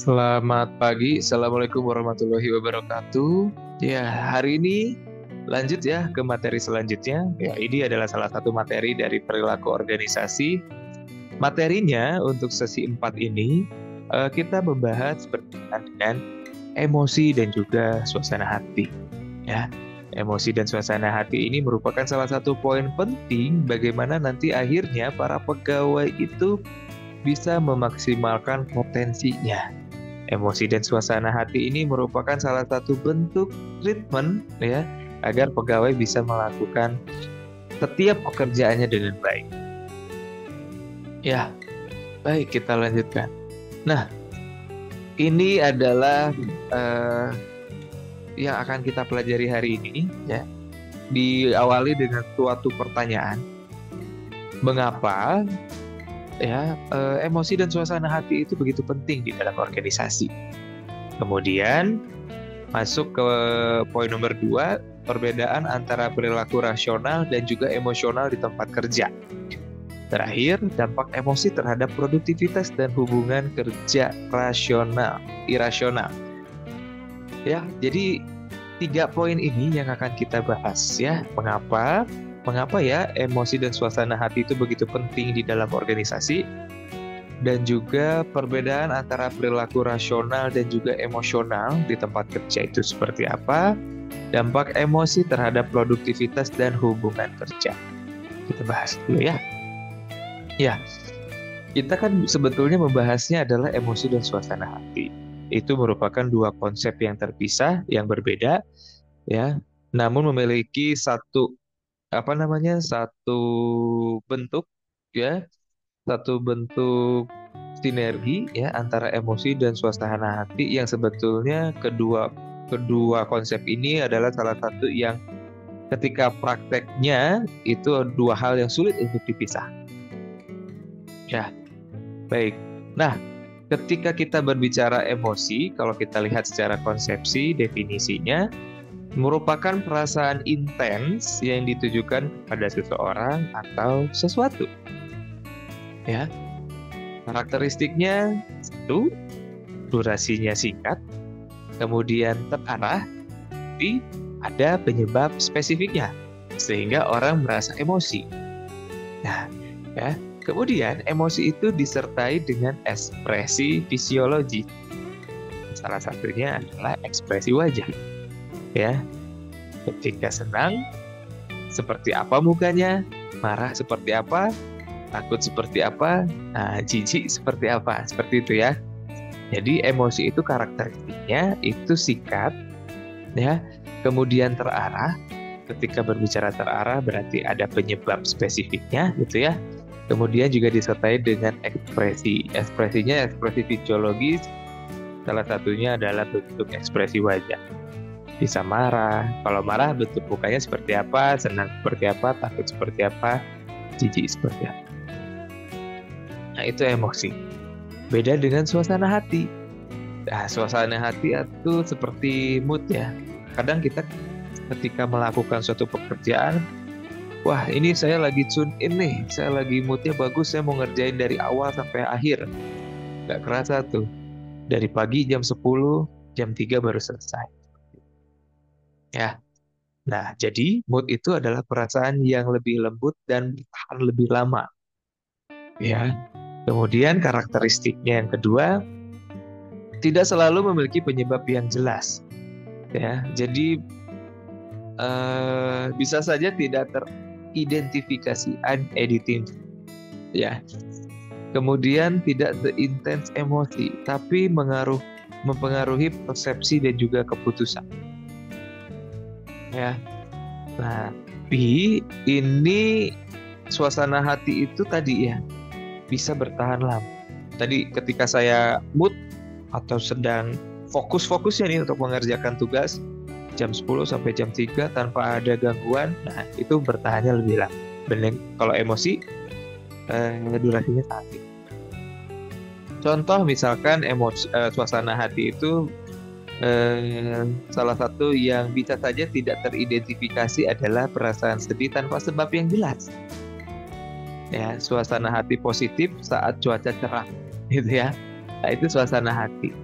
Selamat pagi, Assalamualaikum warahmatullahi wabarakatuh. Ya, hari ini lanjut ya ke materi selanjutnya. Ya, ini adalah salah satu materi dari perilaku organisasi. Materinya untuk sesi 4 ini, kita membahas berkaitan dengan emosi dan juga suasana hati. Ya, emosi dan suasana hati ini merupakan salah satu poin penting bagaimana nanti akhirnya para pegawai itu bisa memaksimalkan potensinya. Emosi dan suasana hati ini merupakan salah satu bentuk treatment ya agar pegawai bisa melakukan setiap pekerjaannya dengan baik. Ya, baik kita lanjutkan. Nah, ini adalah yang akan kita pelajari hari ini ya. Diawali dengan suatu pertanyaan. Mengapa ya emosi dan suasana hati itu begitu penting di dalam organisasi? Kemudian masuk ke poin nomor 2, perbedaan antara perilaku rasional dan juga emosional di tempat kerja. Terakhir, dampak emosi terhadap produktivitas dan hubungan kerja irasional. Ya, jadi 3 poin ini yang akan kita bahas ya. Mengapa ya emosi dan suasana hati itu begitu penting di dalam organisasi, dan juga perbedaan antara perilaku rasional dan juga emosional di tempat kerja itu seperti apa, dampak emosi terhadap produktivitas dan hubungan kerja. Kita bahas dulu ya. Ya, kita kan sebetulnya membahasnya adalah emosi dan suasana hati. Itu merupakan 2 konsep yang terpisah, yang berbeda ya, namun memiliki satu bentuk ya, satu bentuk sinergi ya antara emosi dan suasana hati, yang sebetulnya kedua konsep ini adalah salah satu yang ketika prakteknya itu 2 hal yang sulit untuk dipisah. Ya, baik. Nah, ketika kita berbicara emosi, kalau kita lihat secara konsepsi definisinya, merupakan perasaan intens yang ditujukan kepada seseorang atau sesuatu. Ya, karakteristiknya 1, durasinya singkat, kemudian terarah, tapi ada penyebab spesifiknya sehingga orang merasa emosi. Nah, ya, kemudian emosi itu disertai dengan ekspresi fisiologi. Salah satunya adalah ekspresi wajah. Ya, ketika senang seperti apa mukanya, marah seperti apa, takut seperti apa, jijik seperti apa, seperti itu ya. Jadi emosi itu karakteristiknya itu singkat ya, kemudian terarah. Ketika berbicara terarah berarti ada penyebab spesifiknya gitu ya. Kemudian juga disertai dengan ekspresinya ekspresi fisiologis. Salah satunya adalah bentuk ekspresi wajah. Bisa marah, kalau marah bentuk mukanya seperti apa, senang seperti apa, takut seperti apa, jijik seperti apa. Nah, itu emosi. Beda dengan suasana hati. Nah, suasana hati itu seperti mood ya. Kadang kita ketika melakukan suatu pekerjaan, wah ini saya lagi tune in nih, saya lagi moodnya bagus, saya mau ngerjain dari awal sampai akhir. Gak kerasa tuh, dari pagi jam 10, jam 3 baru selesai. Ya, nah jadi mood itu adalah perasaan yang lebih lembut dan bertahan lebih lama. Ya, kemudian karakteristiknya yang kedua, tidak selalu memiliki penyebab yang jelas. Ya, jadi bisa saja tidak teridentifikasi, unidentified. Ya, kemudian tidak seintens emosi, tapi mempengaruhi persepsi dan juga keputusan. Ya, nah, tapi ini suasana hati itu tadi ya bisa bertahan lama. Tadi ketika saya mood atau sedang fokus-fokusnya nih untuk mengerjakan tugas jam 10 sampai jam 3 tanpa ada gangguan, nah itu bertahannya lebih lama. Benar, kalau emosi durasinya sangat singkat. Contoh misalkan suasana hati itu salah satu yang bisa saja tidak teridentifikasi adalah perasaan sedih tanpa sebab yang jelas. Ya, suasana hati positif saat cuaca cerah, gitu ya. Nah, itu suasana hati.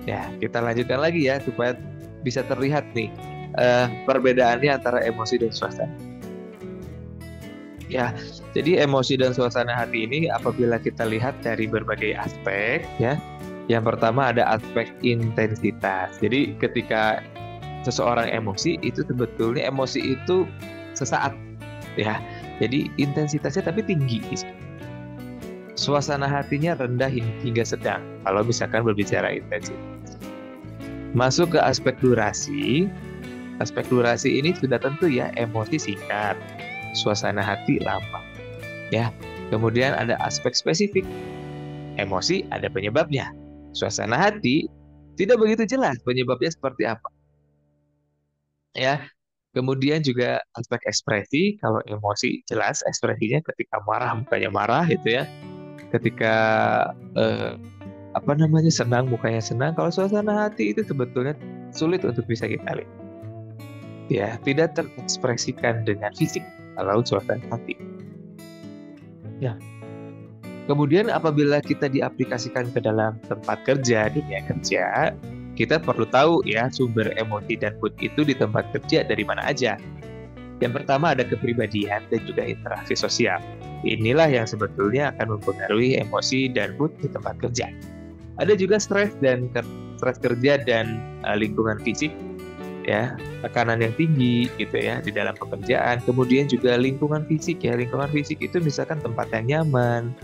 Ya, kita lanjutkan lagi ya supaya bisa terlihat nih perbedaannya antara emosi dan suasana. Ya, jadi emosi dan suasana hati ini apabila kita lihat dari berbagai aspek ya. Yang pertama ada aspek intensitas. Jadi ketika seseorang emosi itu sebetulnya emosi itu sesaat ya. Jadi intensitasnya tapi tinggi. Suasana hatinya rendah hingga sedang kalau misalkan berbicara intensitas. Masuk ke aspek durasi. Aspek durasi ini sudah tentu ya, emosi singkat, suasana hati lama. Ya. Kemudian ada aspek spesifik. Emosi ada penyebabnya. Suasana hati tidak begitu jelas penyebabnya seperti apa. Ya. Kemudian juga aspek ekspresi, kalau emosi jelas ekspresinya ketika marah mukanya marah gitu ya. Ketika senang mukanya senang. Kalau suasana hati itu sebetulnya sulit untuk bisa kita lihat. Ya, tidak terekspresikan dengan fisik kalau suasana hati. Ya. Kemudian apabila kita diaplikasikan ke dalam tempat kerja, dunia kerja, kita perlu tahu ya sumber emosi dan mood itu di tempat kerja dari mana aja. Yang pertama ada kepribadian dan juga interaksi sosial. Inilah yang sebetulnya akan mempengaruhi emosi dan mood di tempat kerja. Ada juga stres kerja dan lingkungan fisik, ya, tekanan yang tinggi gitu ya di dalam pekerjaan. Kemudian juga lingkungan fisik ya, lingkungan fisik itu misalkan tempat yang nyaman,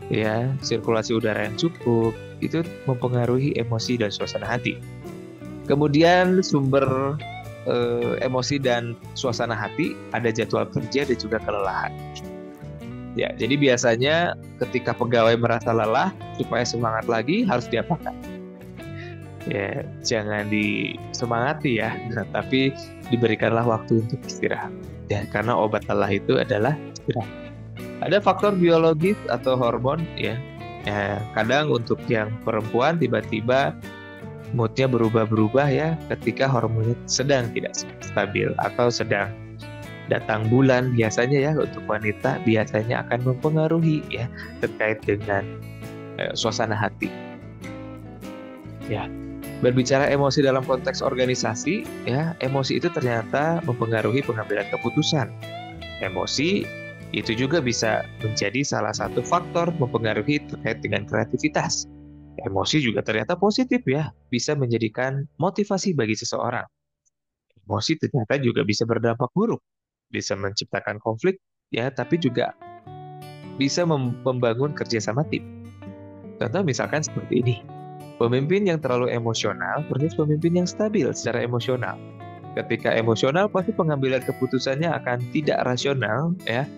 ya, sirkulasi udara yang cukup, itu mempengaruhi emosi dan suasana hati. Kemudian sumber emosi dan suasana hati ada jadwal kerja dan juga kelelahan. Ya, jadi biasanya ketika pegawai merasa lelah, supaya semangat lagi harus diapakan? Ya, jangan disemangati ya, tapi diberikanlah waktu untuk istirahat. Ya, karena obat lelah itu adalah istirahat. Ada faktor biologis atau hormon ya. Ya, kadang untuk yang perempuan tiba-tiba moodnya berubah-berubah ya ketika hormonnya sedang tidak stabil atau sedang datang bulan. Biasanya ya untuk wanita biasanya akan mempengaruhi ya terkait dengan suasana hati. Ya, berbicara emosi dalam konteks organisasi ya, emosi itu ternyata mempengaruhi pengambilan keputusan. Emosi itu juga bisa menjadi salah satu faktor mempengaruhi terkait dengan kreativitas. Emosi juga ternyata positif ya, bisa menjadikan motivasi bagi seseorang. Emosi ternyata juga bisa berdampak buruk, bisa menciptakan konflik ya, tapi juga bisa membangun kerjasama tim. Contoh misalkan seperti ini, pemimpin yang terlalu emosional versus pemimpin yang stabil secara emosional. Ketika emosional pasti pengambilan keputusannya akan tidak rasional ya,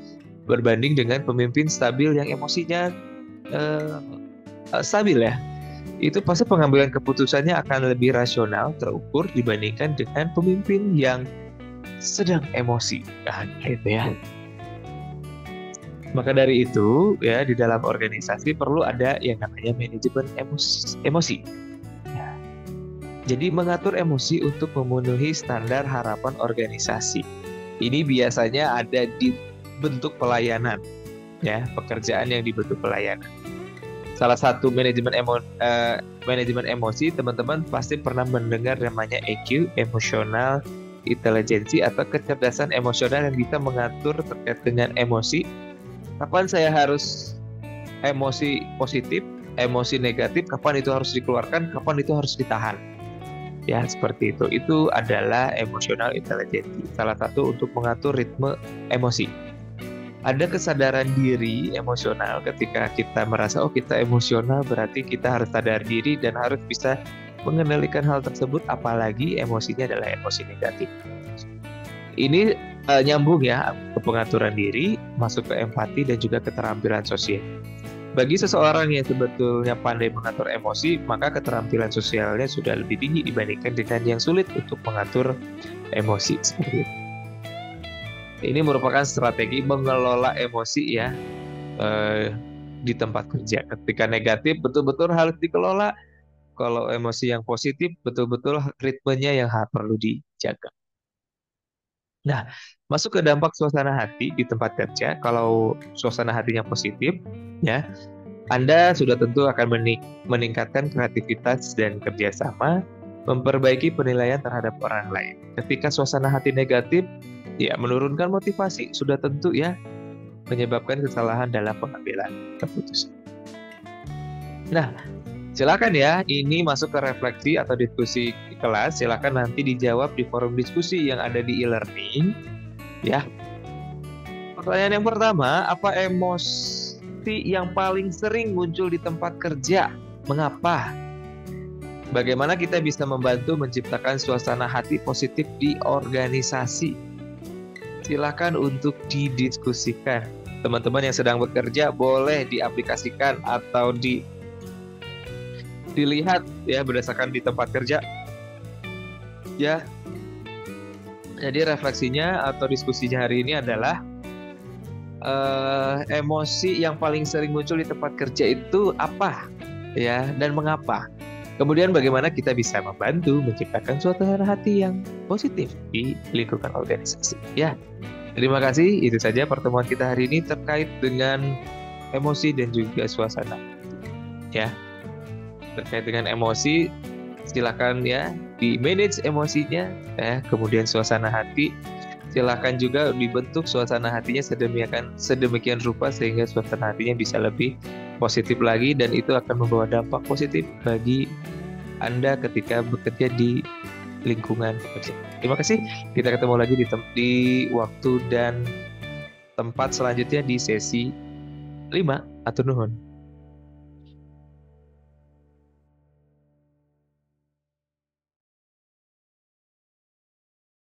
berbanding dengan pemimpin stabil yang emosinya stabil ya. Itu pasti pengambilan keputusannya akan lebih rasional terukur dibandingkan dengan pemimpin yang sedang emosi. Nah, gitu ya. Maka dari itu, ya di dalam organisasi perlu ada yang namanya manajemen emosi. Ya. Jadi mengatur emosi untuk memenuhi standar harapan organisasi. Ini biasanya ada di bentuk pelayanan, ya, pekerjaan yang dibentuk pelayanan. Salah satu manajemen emosi, teman-teman pasti pernah mendengar namanya EQ, emotional intelligence, atau kecerdasan emosional yang bisa mengatur terkait dengan emosi. Kapan saya harus emosi positif, emosi negatif, kapan itu harus dikeluarkan, kapan itu harus ditahan. Ya, seperti itu. Itu adalah emotional intelligence, salah satu untuk mengatur ritme emosi. Ada kesadaran diri emosional ketika kita merasa kita emosional, berarti kita harus sadar diri dan harus bisa mengendalikan hal tersebut, apalagi emosinya adalah emosi negatif. Ini nyambung ya ke pengaturan diri, masuk ke empati dan juga keterampilan sosial. Bagi seseorang yang sebetulnya pandai mengatur emosi, maka keterampilan sosialnya sudah lebih tinggi dibandingkan dengan yang sulit untuk mengatur emosi seperti itu. Ini merupakan strategi mengelola emosi ya di tempat kerja. Ketika negatif betul-betul harus dikelola. Kalau emosi yang positif betul-betul ritmenya yang perlu dijaga. Nah, masuk ke dampak suasana hati di tempat kerja. Kalau suasana hatinya positif, ya, Anda sudah tentu akan meningkatkan kreativitas dan kerjasama, memperbaiki penilaian terhadap orang lain. Ketika suasana hati negatif, ya menurunkan motivasi, sudah tentu ya menyebabkan kesalahan dalam pengambilan keputusan. Nah, silakan ya, ini masuk ke refleksi atau diskusi kelas, silakan nanti dijawab di forum diskusi yang ada di e-learning, ya. Pertanyaan yang pertama, apa emosi yang paling sering muncul di tempat kerja? Mengapa? Bagaimana kita bisa membantu menciptakan suasana hati positif di organisasi? Silakan untuk didiskusikan. Teman-teman yang sedang bekerja boleh diaplikasikan atau dilihat ya berdasarkan di tempat kerja. Ya. Jadi refleksinya atau diskusinya hari ini adalah emosi yang paling sering muncul di tempat kerja itu apa, ya, dan mengapa? Kemudian bagaimana kita bisa membantu menciptakan suasana hati yang positif di lingkungan organisasi. Ya, terima kasih. Itu saja pertemuan kita hari ini terkait dengan emosi dan juga suasana. Ya, terkait dengan emosi, silakan ya di manage emosinya, ya. Kemudian suasana hati, silakan juga dibentuk suasana hatinya sedemikian rupa sehingga suasana hatinya bisa lebih positif lagi, dan itu akan membawa dampak positif bagi Anda ketika bekerja di lingkungan kerja. Terima kasih. Kita ketemu lagi di waktu dan tempat selanjutnya di sesi 5. Atur nuhun.